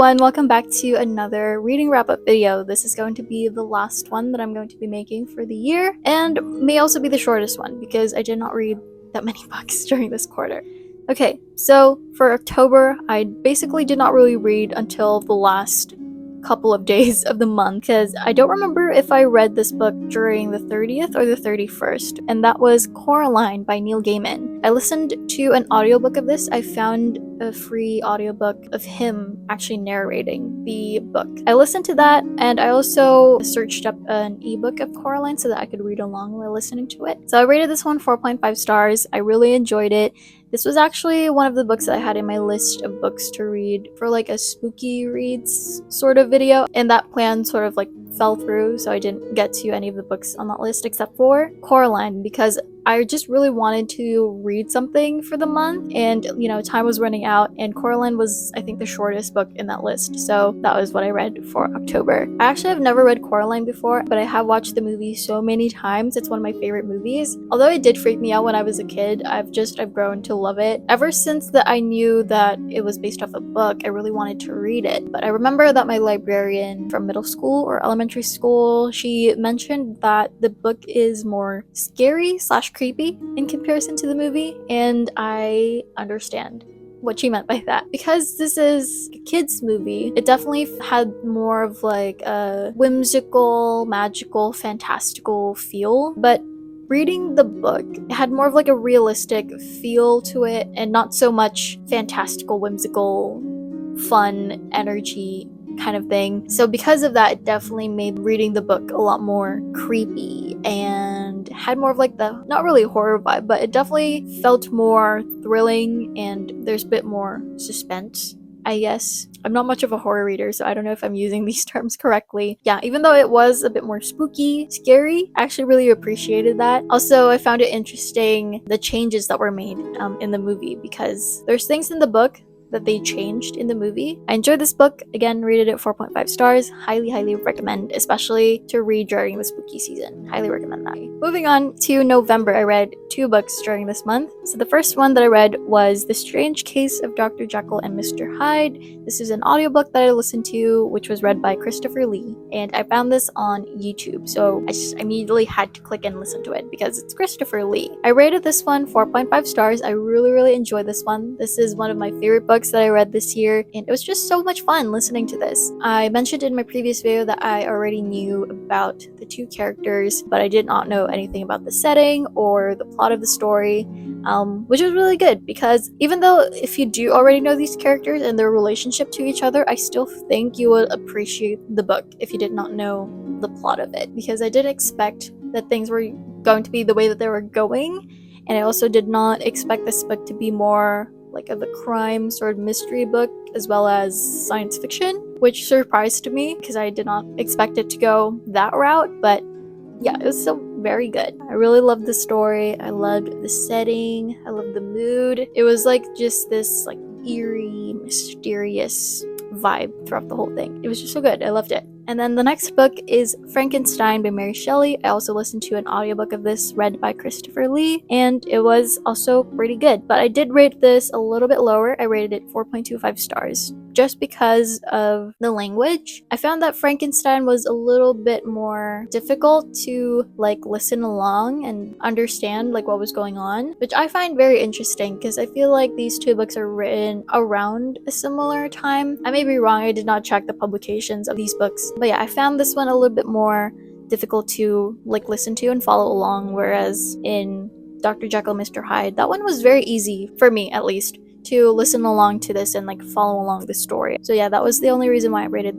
everyone, welcome back to another reading wrap-up video. This is going to be the last one that I'm going to be making for the year, and may also be the shortest one because I did not read that many books during this quarter. Okay, so for October, I basically did not really read until the last couple of days of the month because I don't remember if I read this book during the 30th or the 31st, and that was Coraline by Neil Gaiman. I listened to an audiobook of this. I found a free audiobook of him actually narrating the book. I listened to that, and I also searched up an ebook of Coraline so that I could read along while listening to it. So I rated this one 4.5 stars. I really enjoyed it. This was actually one of the books that I had in my list of books to read for like a spooky reads sort of video, and that plan sort of like fell through, so I didn't get to any of the books on that list except for Coraline because I just really wanted to read something for the month, and time was running out, and Coraline was, I think, the shortest book in that list, so that was what I read for October. I actually have never read Coraline before, but I have watched the movie so many times. It's one of my favorite movies. Although it did freak me out when I was a kid, I've grown to love it. Ever since that I knew that it was based off a book, I really wanted to read it. But I remember that my librarian from middle school or elementary school, she mentioned that the book is more scary / creepy in comparison to the movie, and I understand what she meant by that. Because this is a kids movie, it definitely had more of like a whimsical, magical, fantastical feel, but reading the book, it had more of like a realistic feel to it and not so much fantastical, whimsical, fun energy kind of thing. So because of that, it definitely made reading the book a lot more creepy and had more of like the, not really horror vibe, but it definitely felt more thrilling and there's a bit more suspense, I guess. I'm not much of a horror reader, so I don't know if I'm using these terms correctly. Yeah, even though it was a bit more spooky, scary, I actually really appreciated that. Also, I found it interesting the changes that were made in the movie, because there's things in the book that they changed in the movie. I enjoyed this book. Again, rated it 4.5 stars. Highly recommend, especially to read during the spooky season. Highly recommend that. Moving on to November, I read 2 books during this month. So the first one that I read was The Strange Case of Dr. Jekyll and Mr. Hyde. This is an audiobook that I listened to, which was read by Christopher Lee, and I found this on YouTube, so I just immediately had to click and listen to it because it's Christopher Lee. I rated this one 4.5 stars. I really enjoyed this one. This is one of my favorite books that I read this year, and it was just so much fun listening to this. I mentioned in my previous video that I already knew about the 2 characters, but I did not know anything about the setting or the plot of the story, which was really good, because even though if you do already know these characters and their relationship to each other, I still think you would appreciate the book if you did not know the plot of it, because I didn't expect that things were going to be the way that they were going, and I also did not expect this book to be more like of a crime sort of mystery book as well as science fiction, which surprised me because I did not expect it to go that route. But yeah, it was still very good. I really loved the story. I loved the setting. I loved the mood. It was like just this like eerie, mysterious vibe throughout the whole thing. It was just so good. I loved it. And then the next book is Frankenstein by Mary Shelley. I also listened to an audiobook of this read by Christopher Lee, and it was also pretty good. But I did rate this a little bit lower. I rated it 4.25 stars just because of the language. I found that Frankenstein was a little bit more difficult to like listen along and understand like what was going on, which I find very interesting because I feel like these 2 books are written around a similar time. I may be wrong, I did not check the publications of these books, but yeah, I found this one a little bit more difficult to like listen to and follow along, whereas in Dr. Jekyll, Mr. Hyde, that one was very easy for me, at least, to listen along to this and like follow along the story. So yeah, that was the only reason why I rated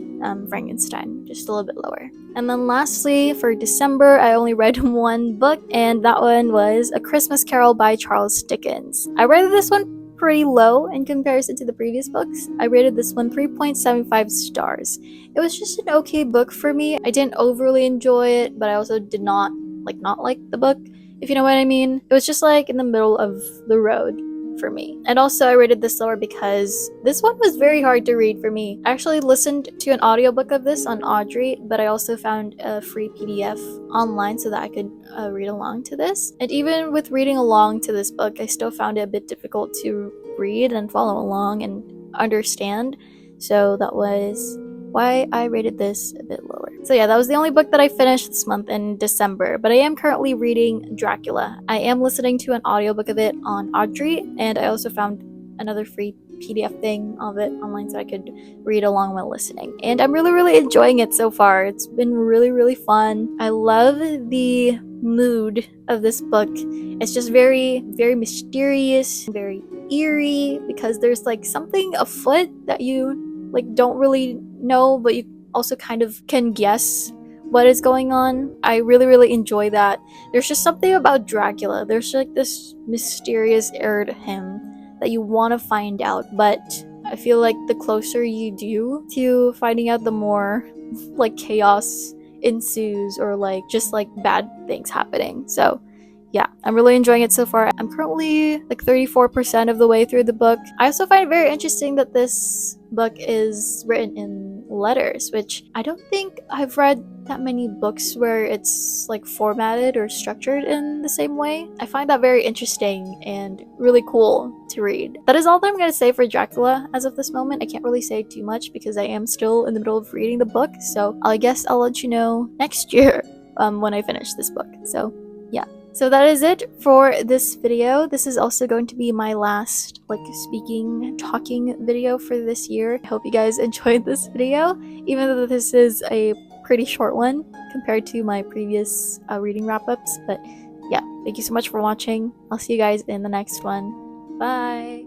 Frankenstein just a little bit lower. And then lastly, for December, I only read 1 book, and that one was A Christmas Carol by Charles Dickens. I rated this one pretty low in comparison to the previous books. I rated this one 3.75 stars. It was just an okay book for me. I didn't overly enjoy it, but I also did not like the book, if you know what I mean. It was just like in the middle of the road for me. And also I rated this lower because this one was very hard to read for me. I actually listened to an audiobook of this on Audrey, but I also found a free PDF online so that I could read along to this. And even with reading along to this book, I still found it a bit difficult to read and follow along and understand. So that was why I rated this a bit lower. So yeah, that was the only book that I finished this month in December, but I am currently reading Dracula. I am listening to an audiobook of it on Audrey, and I also found another free PDF thing of it online so I could read along while listening. And I'm really enjoying it so far. It's been really fun. I love the mood of this book. It's just very mysterious, very eerie, because there's like something afoot that you like don't really know, but you also kind of can guess what is going on. I really enjoy that. There's just something about Dracula. There's like this mysterious air to him that you want to find out, but I feel like the closer you do to finding out, the more like chaos ensues, or like just like bad things happening. So yeah, I'm really enjoying it so far. I'm currently like 34% of the way through the book. I also find it very interesting that this book is written in letters, which I don't think I've read that many books where it's like formatted or structured in the same way. I find that very interesting and really cool to read. That is all that I'm going to say for Dracula as of this moment. I can't really say too much because I am still in the middle of reading the book, so I guess I'll let you know next year when I finish this book. So yeah. So that is it for this video. This is also going to be my last like talking video for this year. I hope you guys enjoyed this video, even though this is a pretty short one compared to my previous reading wrap-ups. But yeah, thank you so much for watching. I'll see you guys in the next one. Bye!